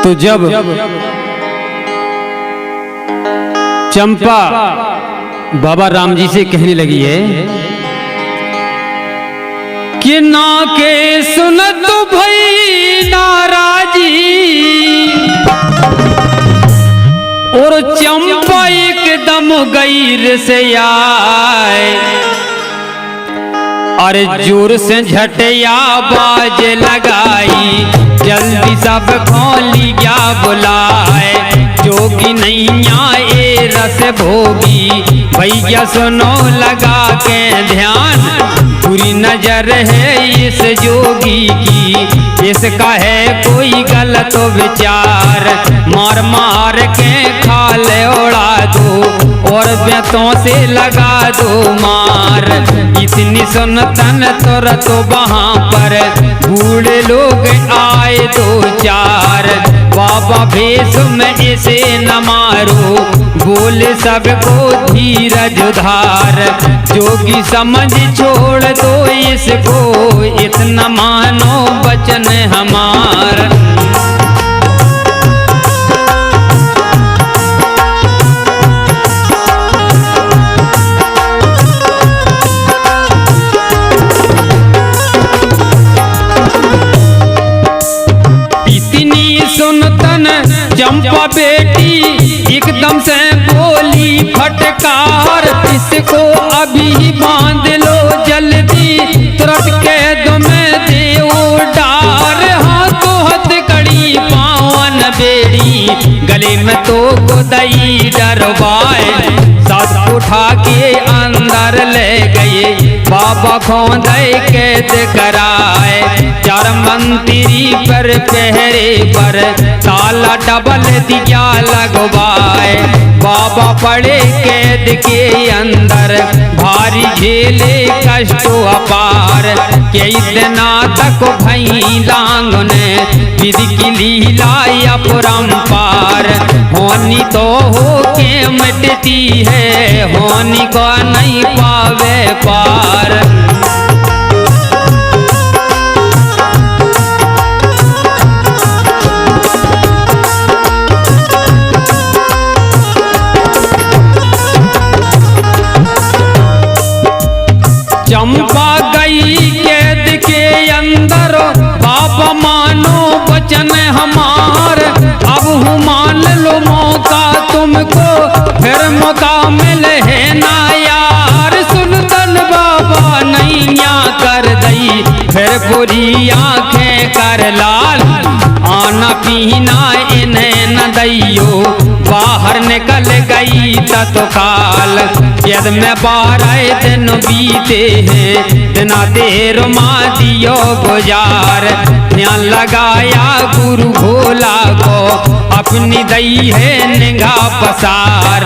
तो जब चंपा बाबा राम जी से कहने लगी है कि ना के सुन तो भई नाराजी, और चंपा एकदम गैर से आए, अरे जोर से झटिया बाज लगाई, जल्दी सब खोली क्या बुलाए, जोगी नैया ए रस भोगी, भैया सुनो लगा के ध्यान, बुरी नजर है इस जोगी की, इसका है कोई गलत विचार, मार मार के खाल उड़ा दो, और बेतों से लगा दो मार, इतनी सुनतन तुरंत वहाँ पर बूढ़े लोग आए दो चार, बाबा भेष में इसे न मारो, बोले सबको धीरज धार, जोगी समझ छोड़ दो इसको, इतना मानो वचन हमार। चंपा बेटी एकदम से बोली फटकार, इसको अभी बांध लो जल्दी, तुरंत कैद में देओ डार, हाथों हथकड़ी पावन बेड़ी, गले में तो गोदई डरवाए, साथ उठा के अंदर ले गए, बाबा खोदे कैद कराए, चार मंत्री पर पहरे पर ताला डबल दिया लगवाए, बाबा पड़े कैद के अंदर, भारी झेले कष्ट अपार, कई दिना तक भई लांगने, विधि की लीला अपरंपार, होनी तो हो के मिटती है, होनी को नहीं पावे पार। चंपा गई कैद के अंदर, बाबा मानो वचन हमार, अब हूँ मान लो मौका तुमको, फिर मौका मिले है ना यार, सुनतन बाबा नैया कर दई, फिर पूरी आंखें कर लाल, आना पीना इन्हें न दैयो, बाहर निकल गई तत्काल, यद में 12 दिन बीते हैं, बिना देर माँ दियो गुजार, ध्यान लगाया गुरु भोला को, अपनी दई है निगाह पसार,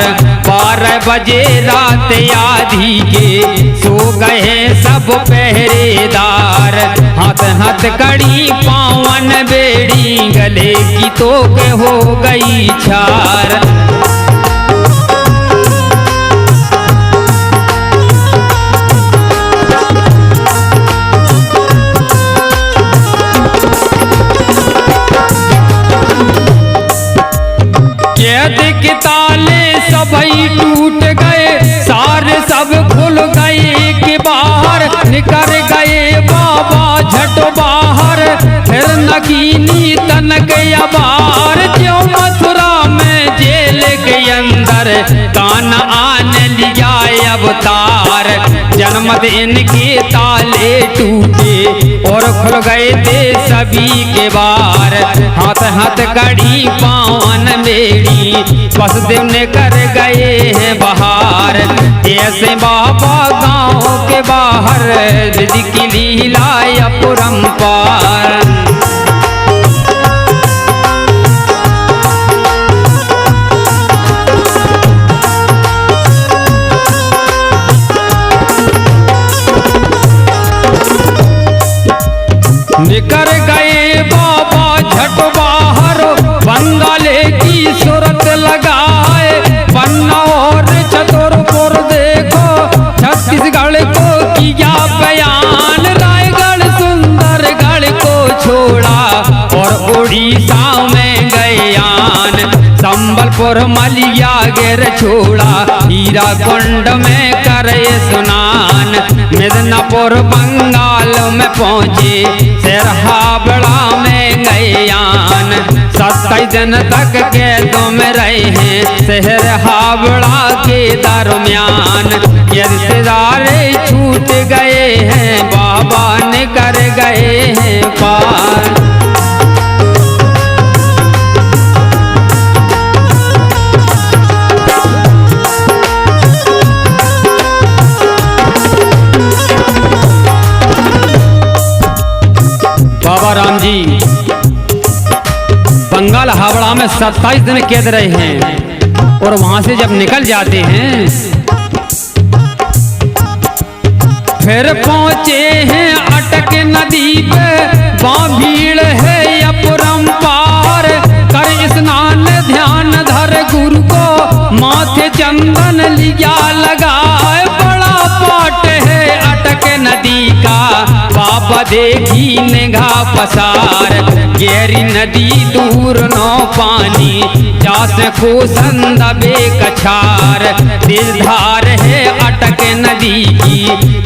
12 बजे रात आधी के सो गए सब पहरेदार, हाथ हाथ कड़ी पावन बेड़ी, गले की तो हो गई छार। कैद के ताले सभी टूट गए, सारे सब खुल गए के बाहर, निकल गए बाबा झट बाहर, फिर नकीनी तनक अबार, जो मथुरा में जेल के अंदर, कान आने लिया अवतार, जन्मदिन के ताले टूटे, और खुल गए थे सभी के बार, हाथ हाथ कड़ी पावन बेड़ी, वसुदेव ने कर गए हैं बाहर, ऐसे बाबा गांव के बाहर, विधि की लीला अपरंपार। निकर गए बाबा झट बाहर, बंगाले की सूरत लगाए, पन्ना और चतुरपुर देखो, छत्तीसगढ़ को किया बयान, रायगढ़ सुंदरगढ़ को छोड़ा, और उड़ीसा में गए मोर मलिया गिर छोड़ा, हीरा कुंड में करे स्नान। मिदनापुर बंगाल में पहुँचे, शेर हावड़ा में गयान। 27 दिन तक कैदों में रहे हैं शहर हावड़ा के दरमियान। ये रिश्तेदार छूट गए हैं, बाबा ने कर गए हैं पार। बाबा राम जी बंगाल हावड़ा में 27 दिन कैद रहे हैं और वहां से जब निकल जाते हैं फिर पहुंचे हैं अटक नदी पे। वहां भीड़ है अपरंपार, कर स्नान ध्यान धर गुरु को, माथे चंदन लिया लगाए। बड़ा पाट है अटक नदी का, बाबा देखी निगाह पसार। गहरी नदी दूर नो पानी, जास को संदबे कछार। तेज धार है अटक नदी की,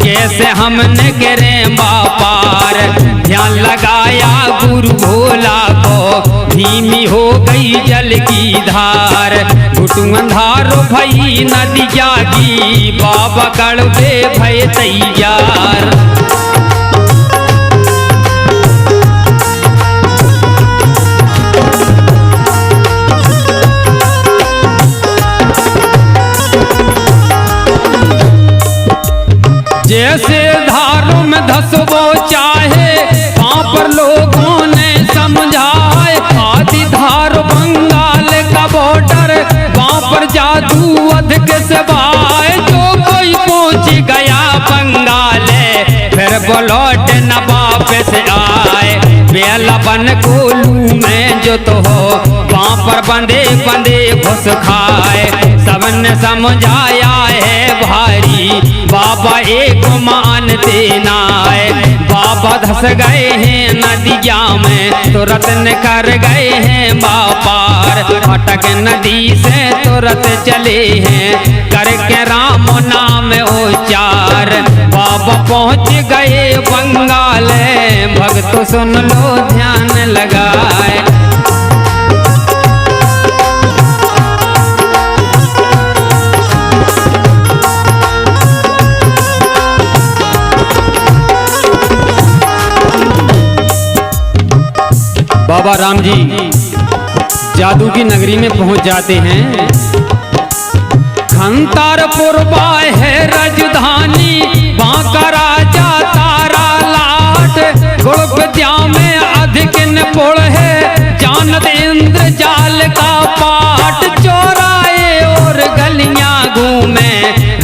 कैसे हमने गिरे बापार। ध्यान लगाया गुरु भोला को, धीमी हो गई जल की धार। घुटू अंधारो भई नदी जागी, बाबा कड़वे भय तैयार। जैसे धारों में धसबो चाहे, वहाँ पर लोगों ने समझाए। आदि धार बंगाल का बॉर्डर, वहाँ पर जादू अधिक सवाए। जो कोई पहुँच गया बंगाल, फिर बोलौट न वापस आए। बेला बन कोलू में जो तो हो, वहाँ पर बंदे बंदे घुस खाए। सबने समझाया है भारी, बाबा एक मानते नाए। बाबा धस गए हैं नदिया में, तुरंत निकर गए हैं बापार। अटक नदी से तुरंत चले हैं, करके राम नाम उच्चार। बाबा पहुँच गए बंगाल, भक्त सुन लो ध्यान लगाए। बाबा राम जी जादू की नगरी में पहुंच जाते हैं। खंतारपुर है राजधानी, वहाँ का राजा तारा लाट। गुण विद्या में अधिक निपुण है, जानत इंद्र जाल का पाठ। चौराहे और गलियां घूमे,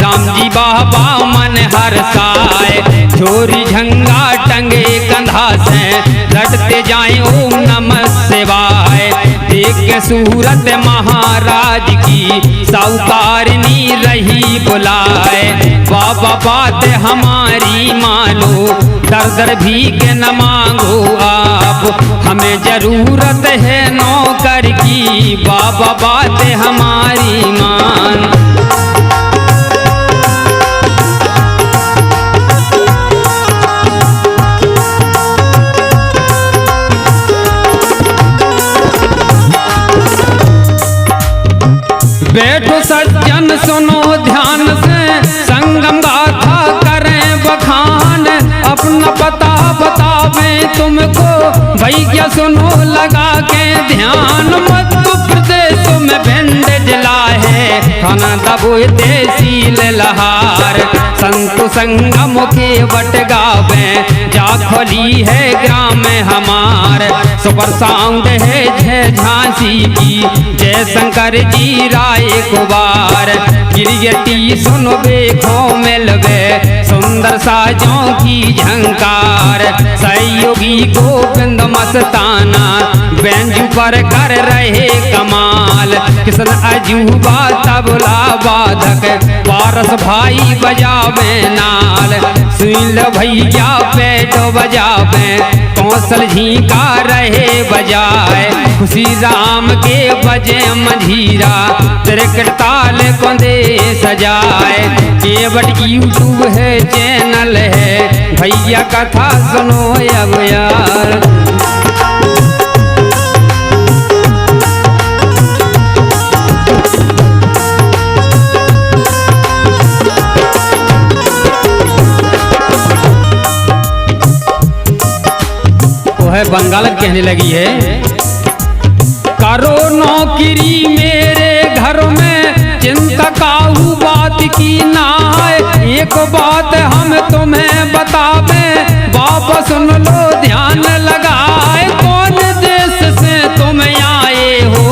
राम जी बाबा मन हर्षाए। छोरी झंगा टंगे कंधा से, लटते जाए ओम नमः शिवाय। देख के सूरत महाराज की, साहुकारनी रही बुलाए। बाबा बात हमारी मानो, दर दर भी के न मांगो आप। हमें जरूरत है नौकर की, बाबा बात हमारी मान। बैठो सज्जन सुनो ध्यान से, संगम गाथा करें बखान। अपना पता बतावे तुमको, भैया सुनो लगा के ध्यान। मध्य प्रदेश में भिंड जिला है, खाना दबो तहसील लहार। संत संगम के वट गावे, जा खोली है ग्राम हमार। सुपर साउंड है जय झांसी की, जय शंकर जी राय कुबार। गिरियटी सुनो देखो मिलवे, सुंदर साजों की झंकार। सहयोगी गोविंद मस्ताना, बेंजू पर कर रहे कमाल। कृष्ण अजूबा तबला बाधक पारस भाई बजावे नाल सुनील भैया पेटो बजावे कौशल झीका रहे बजाए खुशी राम के बजे मंझीरा त्रिकट ताल को दे सजाए केवट यूट्यूब है चैनल है भैया कथा सुनो अब यार। है बंगाल कहने लगी है करो नौकरी मेरे घर में चिंता काऊ बात की ना है एक बात हम तुम्हें बतावे बाप सुन लो ध्यान लगाए कौन देश से तुम आए हो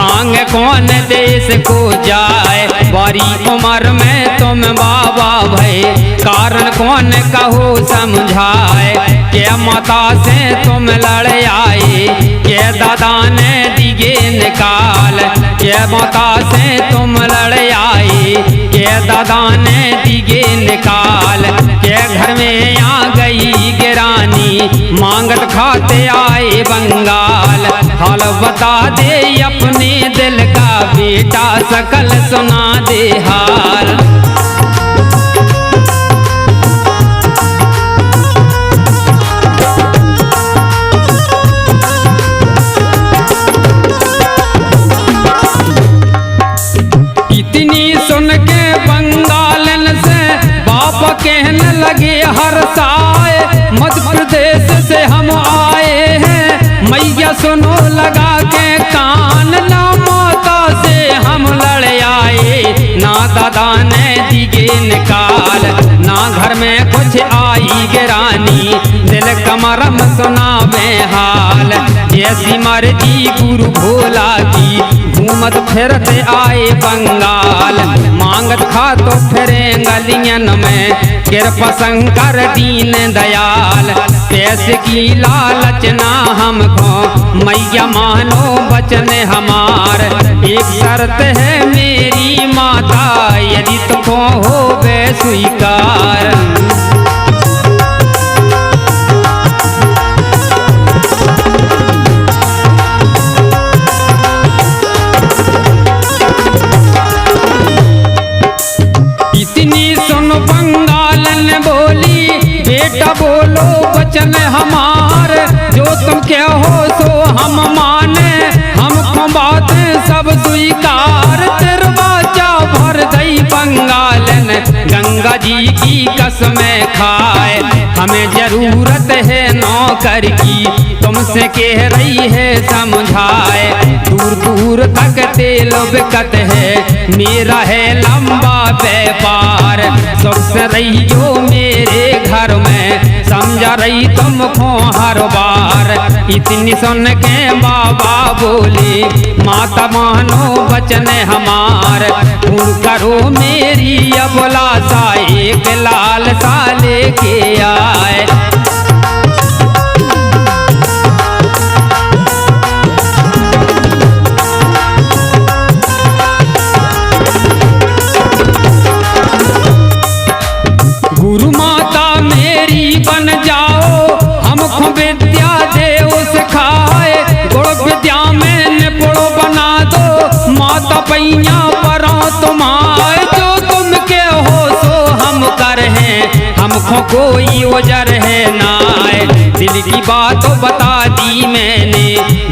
आंग कौन देश को जाए बड़ी उम्र में तुम बाबा भई कारण कौन कहो समझाए के माता से तुम लड़ आए के दादा ने दिगे निकाल के माता से तुम लड़ आए के दादा ने दिगे निकाल के घर में आ गई गिरानी मांगत खाते आए बंगाल हाल बता दे अपने दिल का बेटा सकल सुना दे हाल। कहने लगे हर साए मध्य प्रदेश से हम आए हैं मैया सुनो लगा के कान ना माता से हम लड़ आए ना दादा ने दिगे निकाल ना घर में कुछ आई गिरानी दिल कमरम सुनावे हाल जैसी मर्जी गुरु भोला की घूमत फिरत आए बंगाल मांगत खा तो फिरे गलियन में कृपा शंकर दीन दयाल पैसे की लालच ना हमको मैया मानो बचन हमार एक शर्त है मेरी माता यदि तुमको हो वे स्वीकार। बेटा बोलो वचन हमार जो तुम क्या हो सो हम माने हमको बातें सब स्वीकार तेरा बाचा भर दई बंगालन गंगा जी की कसमें खाए हमें जरूरत है नौकर की तुमसे कह रही है समझाए दूर दूर तक तेल बिकत है मेरा है लंबा व्यापार सबसे रही जो मेरे घर में समझा रही तुमको हर बार इतनी सुन के बाबा बोले माता मानो वचन हमार पूर्ण करो मेरी अभिलाषा एक लाल सा लेके आए। गुरु माता मेरी बन जाओ हमको विद्या देव सिखाए गुण विद्या में निपुण बना दो माता पैया परो तुम्हारे जो तुम के हो सो हम कर हैं हमको कोई ओजर है नाय दिल की बात बता दी मैंने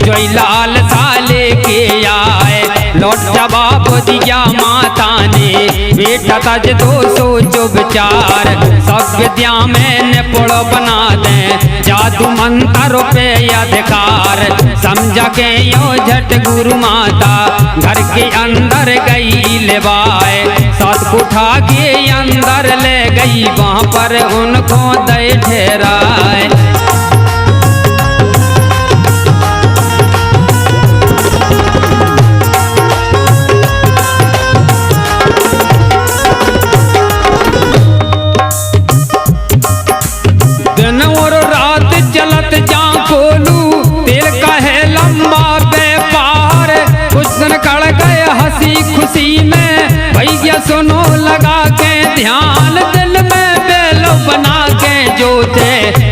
जो लाल साले के आए लौट जवाब दिया माता ने बेटा तज 200 विचार सब विद्या में निपुण बना दे जादू मंत्र पे अधिकार समझा के यो झट गुरु माता घर के अंदर गई लेवाए साथ उठा के अंदर ले गई वहाँ पर उनको दे ठहराए। दिन और रात चलत जा कोलू तेल का है लंबा व्यापार कुछ दिन कड़ गए ध्यान दिल में बेलो बना के जोते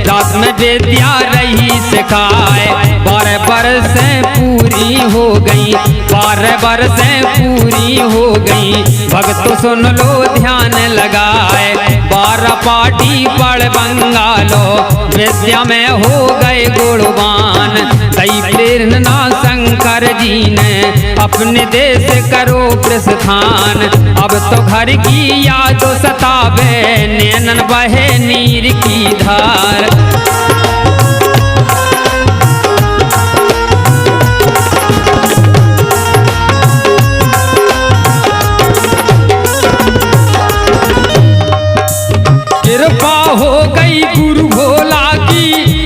रात में विद्या रही सिखाए 12 बरसें पूरी हो गई 12 बरसें पूरी हो गई भक्त सुन लो ध्यान लगाए 12 पाटी पढ़ बंगालो विद्या में हो गए गुणवान कई प्रेरणा शंकर जी ने अपने देश करो प्रस्थान अब तो घर की याद सतावे नैनन बहे नीर की धार कृपा हो गई गुरु भोला की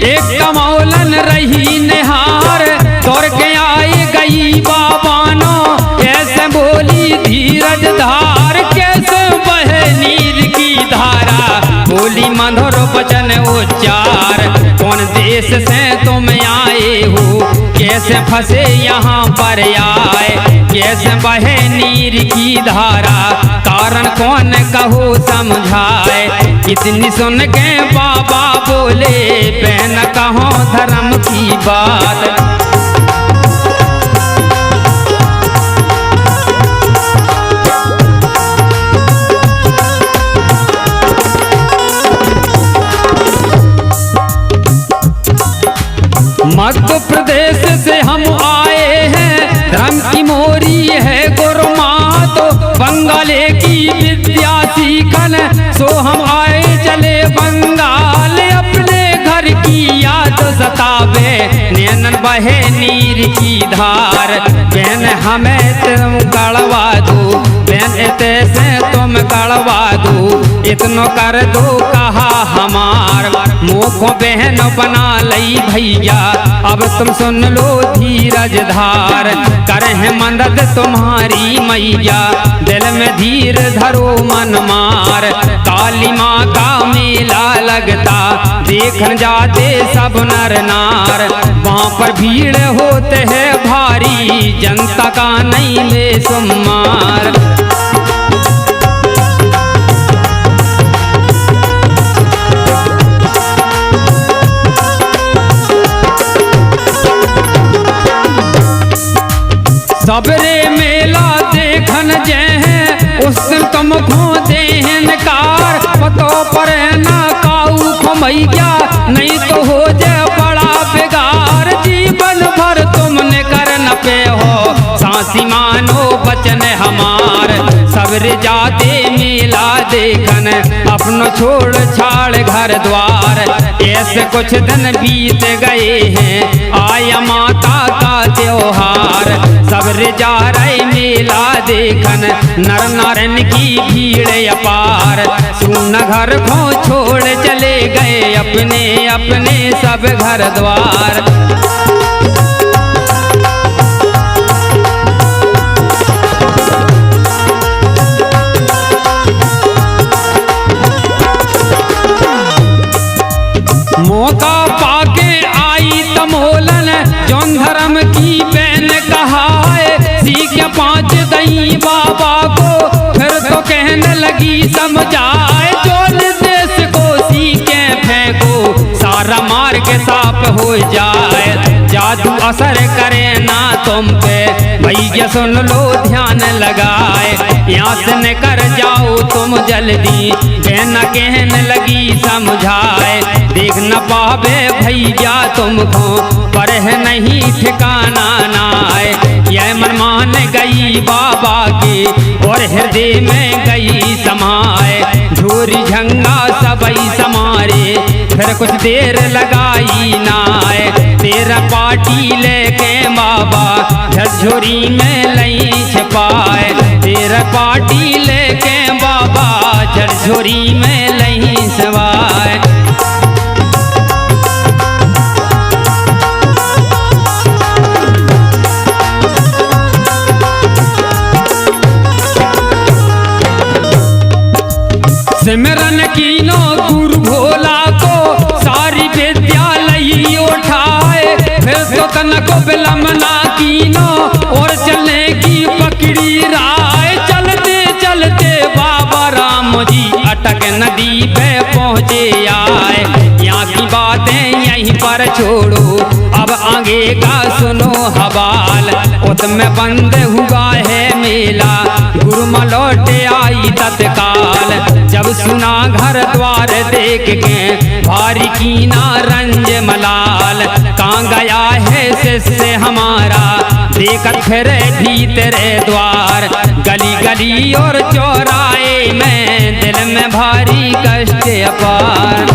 एक कमौलन रही निहार तोड़ के आई गई बाबानो कैसे बोली धीरज धार कैसे बहे नीर की धारा बोली मधुर वचन उच्चार कौन देश से तुम आए हो कैसे फंसे यहाँ पर आए कैसे बहे नीर की धारा कारण कौन कहो समझाए इतनी सुन के बाबा बोले बहन कहो धर्म की बात मध्य प्रदेश से हम आए हैं धर्म की मोरी है गुरुमात बंगाले की विद्या सीखन सो हम आए चले बंगाल अपने घर की याद सतावे नैनन बहे नीर की धार बहन हमें तुम कड़वा दो बहन इते से तुम कड़वा दो इतनो कर दो कहा हमार मोखो बहन बना लई भैया अब तुम सुन लो धीरज धार करे मदद तुम्हारी मैया दिल में धीर धरो मन मार काली माँ का मेला लगता देखन जाते सब नर नार वहाँ पर भीड़ होते है भारी जनता का नहीं बेसुमार सबरे मेला देखन जे हैं उस दिन तुम खो देहन कार पतो पर ना काऊ खमैया नहीं तो हो जाए बड़ा बेगार जीवन भर तुमने कर न पे हो सांसी मानो बचन हमार सबरे जाते मेला देखन अपनो छोड़ छाड़ घर द्वार ऐसे कुछ दिन बीत गए हैं आया माता का त्योहार सबरे जा रहे मेला देखन नर नारायण की भीड़ अपार सुन घर को छोड़ चले गए अपने अपने सब घर द्वार मौका पाके आई तमोलन जौन धर्म की बहन कहाए सीख 5 दई बाबा को फिर तो कहने लगी समझाए जोल देश को सीखे फेंको सारा मार के साफ हो जाए जादू असर करे ना तुम पे भैया सुन लो ध्यान लगाए यहाँ से निकर जाओ तुम जल्दी कहना कहने लगी समझाए देख न पावे भैया तुमको पर है नहीं ठिकाना ना आए यह मन मान गई बाबा की और हृदय में गई समाए झोरी झंगा सबई समारे फिर कुछ देर लगाई ना आए तेरा पाटी लेके बाबा झोरी में लई छिपाए तेरा पाटी लेके बाबा झोरी में लई सवाए सिमरन कीनो गुरु भोला को सारी विद्यालय उठाए फिर तो तनको बिलमना कीनो और चलने की पकड़ी राय चलते चलते बाबा राम जी नदी पे पहुँचे आए। यहाँ की बातें यहीं पर छोड़ो, अब आगे का सुनो हवाल। उसमें बंद हुआ है मेला, गुरुमा लौटे आई तत्काल। जब सुना घर द्वार देख के भारी कीना रंज मलाल। कहाँ गया है शिष्य हमारा, देखत फिर भीतर द्वार। गली गली और चौराहे में दिल में भारी कष्ट अपार।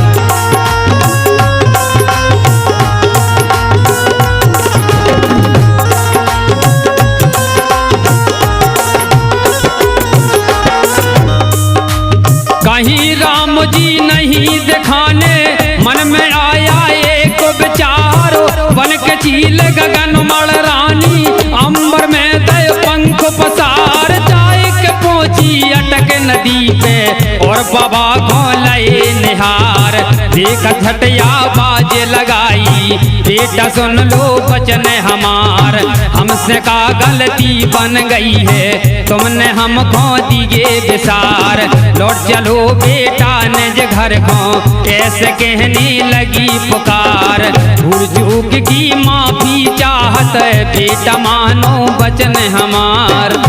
कहीं राम जी नहीं दिखाने, मन में आया एक विचार। बन के चील गगन मल रानी, अंबर में दय पंख पसार। जाए के पहुंची अटक नदी पे, और बाबा को लए निहार। देख झटिया बाज लगाई, बेटा सुन लो बचन हमार। हमसे का गलती बन गई है, तुमने हमको दिए विसार। लौट चलो बेटा निज घर को, ऐसे कहने लगी पुकार। भूल चूक की माफी चाहत, बेटा मानो बचन हमार।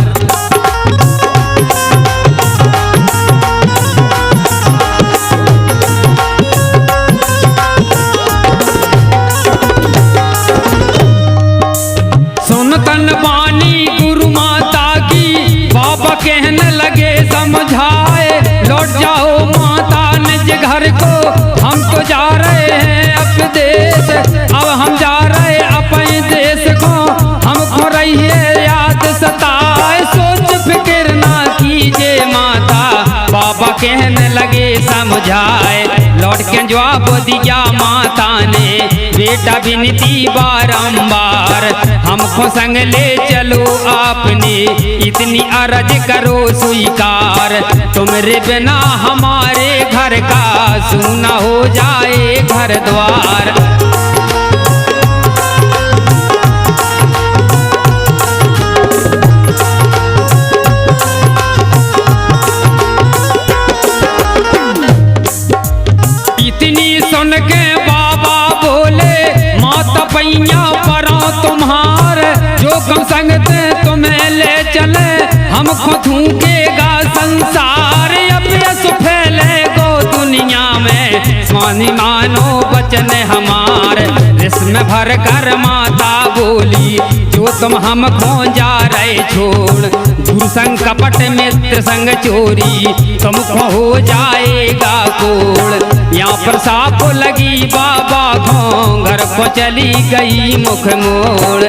सुनतन बानी गुरु माता की, बाबा कहने लगे समझाए। लौट जाओ माता निज घर को, हम तो जा रहे हैं अपने देश। अब हम जा रहे अपने देश को, हमको रही है याद सताए। सोच फिक्र ना कीजिए माता, बाबा कहने लगे समझाए। लौट के जवाब दिया माता ने, बेटा विनती बारंबार। हमको संग ले चलो आपने, इतनी अरज करो स्वीकार। तुमरे बिना हमारे घर का सूना हो जाए घर द्वार। इतनी सुन के बाबा बोले, माता पैया परा तुम्हार। जो कम संगते तुम्हें ले चले, हमको थूकेगा संसार। अब यस फैले गो दुनिया में, स्वामी मानो बचन हमार। इसमें भर कर माता बोली, जो तुम हमको जा रहे छोड़। दूर संग कपट मित्र संग चोरी, तुमको हो जाएगा कोड़। यहाँ पर साप लगी बाबा को, घर को चली गई मुख मोड़।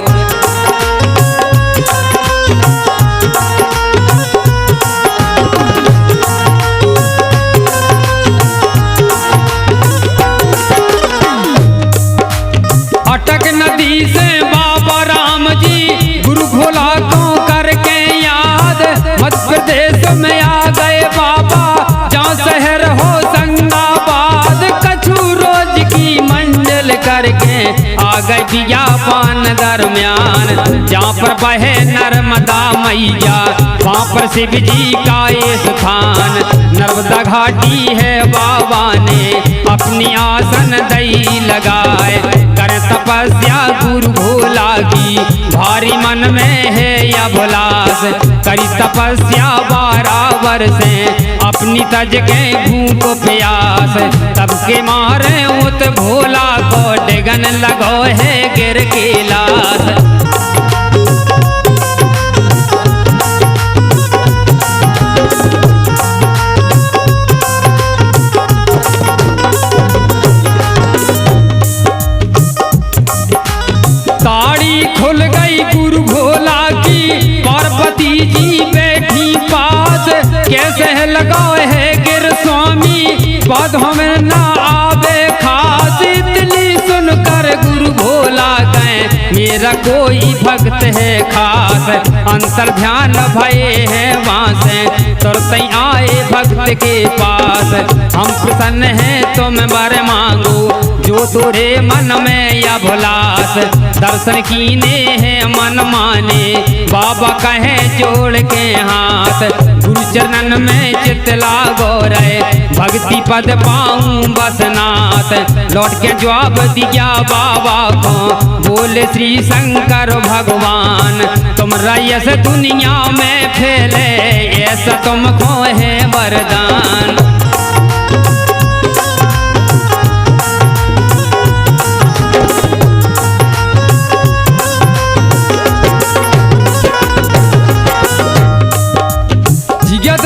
अटक नदी से बाबा राम जी, गुरु भोला को करके याद। मध्य प्रदेश में आ गए बाबा, जहाँ शहर हो संगाबाद। कछु रोज की मंजिल करके आ गए बियापान दरमियान। जहाँ पर बहे नर्मदा मैया, वहाँ पर शिव जी का ये स्थान। नर्मदा घाटी है बाबा ने अपनी आसन दई लगाए। कर तपस्या गुरु भोला की, भारी मन में है या भुलास। करी तपस्या 12 वर्षे, अपनी तज के भूख प्यास। तब के मारे उत भोला को, डिगन लगो है गिर के लाश। साड़ी खुल गई गुरु भोला की, पार्वती जी बैठी पास। कैसे है लगाओ है गिर स्वामी, बाद हमें ना आवे खास। इतनी सुनकर गुरु भोला गए, मेरा कोई भक्त है खास। अंतर ध्यान भये है वहाँ से, तुरते आए भक्त के पास। हम प्रसन्न हैं तुम वर मांगो, जो तोरे मन में या भुलास। दर्शन कीने हैं मन माने, बाबा कहे जोड़ के हाथ, गुरु चरणन में चित लागो रहे, भक्ति पद पाऊं बसनाथ। लौट के जवाब दिया बाबा को, बोले श्री शंकर भगवान, तुम रयस दुनिया में फैले, ऐसा तुमको है वरदान।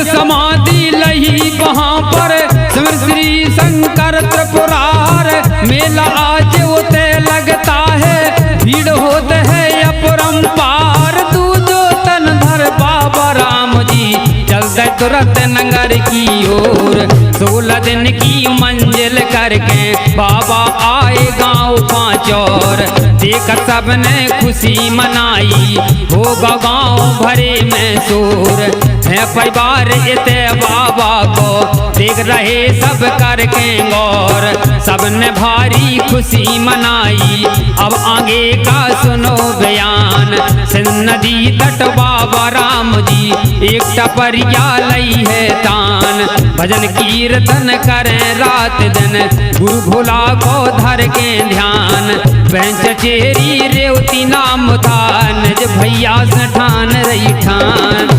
समाधि लही वहाँ पर सिमर श्री शंकर त्रिपुरार, मेला आज होते लगता है, भीड़ होते है अपरंपार। दूजो तन धर बाबा राम जी, चलते तुरंत नगर की ओर, 16 दिन की मंजिल करके बाबा आए गाँव पांचौर। देख सबने खुशी मनाई, होगा गाँव भरे में शोर, है परिवार इते बाबा को देख रहे सब करके गौर। सबने भारी खुशी मनाई, अब आगे का सुनो बयान। सिंध नदी तट बाबा राम जी, एक टपरिया लई है तान। भजन कीर्तन करें रात दिन, गुरु भोला को धर के ध्यान। बेंच चेरी रेवती नाम था, निज भैया से ठान रही ठान।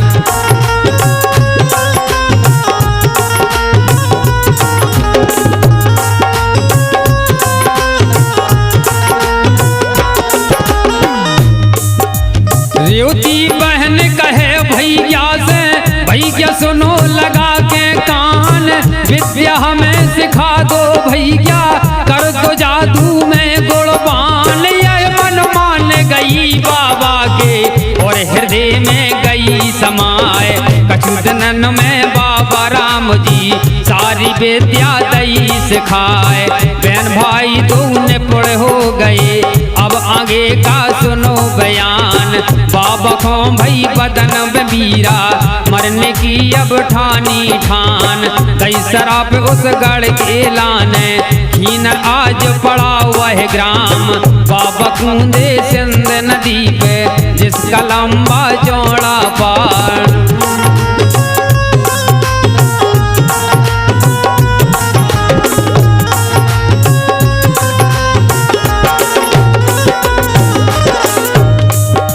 रेवती बहन कहे भैया से, भैया सुनो लगा के कान, विद्या हमें सिखा दो भैया, कर दो जादू में गुणवान। यह मन मान गई बाबा के, और हृदय में गई समाए। कछु दिनन में बाबा राम जी, सारी विद्या दई सिखाए। बहन भाई दोनों पुढ़ हो गए, अब आगे का सुनो बयान। बाबा को भई बदन बीरा, मरने की अब ठानी ठान। कई शराब उस गढ़ के लाने, खीन आज पड़ा वह ग्राम। बाबा कूदे सिंध नदी पे, जिसका लंबा चौड़ा पार।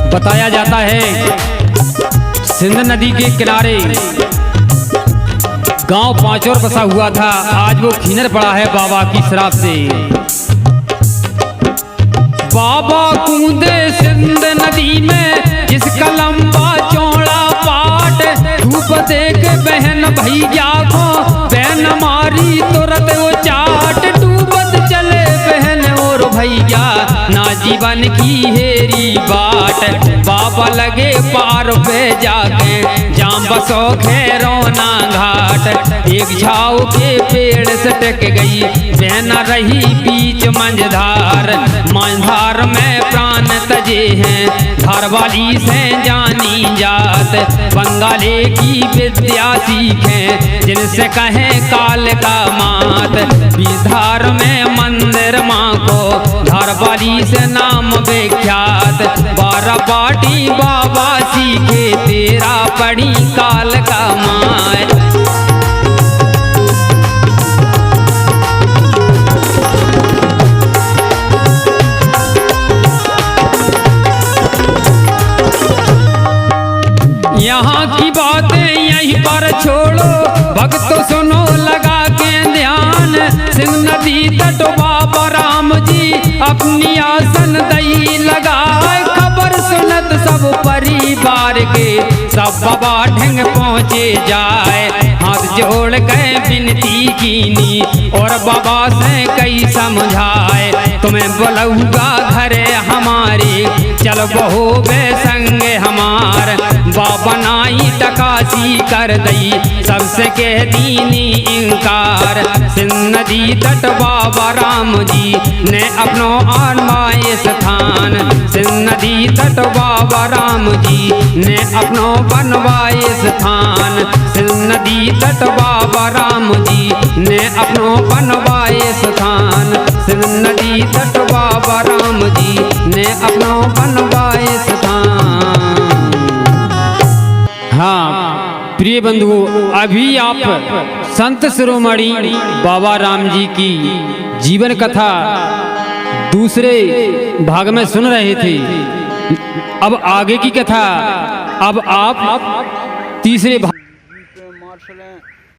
बताया जाता है सिंध नदी के किनारे गांव पांचौर बसा हुआ था, आज वो खीनर पड़ा है बाबा की शराब से। बाबा कूदे सिंध नदी में, जिसका लंबा चौड़ा पाट। धूप देख बहन भैया को, बहन मारी तुरंत वो चाट। डूबत चले बहन और भैया, ना जीवन की हेरी बाट। बाबा लगे पार पे जाके, जाम बसो खैरौना घाट। एक झाऊ के पेड़ से टिक गई, बहन रही बीच मंझधार। मंझधार में प्राण तजे हैं, धार वाली से जानी जात। बंगाले की विद्या सीखें, जिनसे कहें काल का मात। विधार में मंदिर माँ को, धार वाली से नाम विख्यात। बारह बाटी बाबा सीखे, तेरा पड़ी काल का माय। यहाँ की बातें यहीं पर छोड़ो, भक्तों सुनो लगा के ध्यान। सिंध नदी तट बाबा राम जी, अपनी आसन दई लगाए। खबर सुनत सब परिवार के, सब बाबा ढंग पहुँचे जाए। हाथ जोड़ के विनती कीनी, और बाबा से कई समझाए। तुम्हें बुलाऊंगा घरे हमारे, चल बहो बे संग हमार। बाबा नाई टकासी कर दई, सबसे कह दीनी इनकार। सिंध नदी तट बाबा राम जी ने अपनो आनवाए स्थान। सिंध नदी तट बाबा राम जी ने अपनो बनवाए स्थान। सिंध नदी तट बाबा राम जी ने अपनो बनवाए स्थान। सिंध नदी तट बाबा राम जी ने अपना बनवाए स्थान। हाँ प्रिय बंधुओं, अभी आप संत शिरोमणि बाबा राम जी की जीवन कथा दूसरे भाग में सुन रहे थे। अब आगे की कथा अब आप तीसरे भाग मार्शल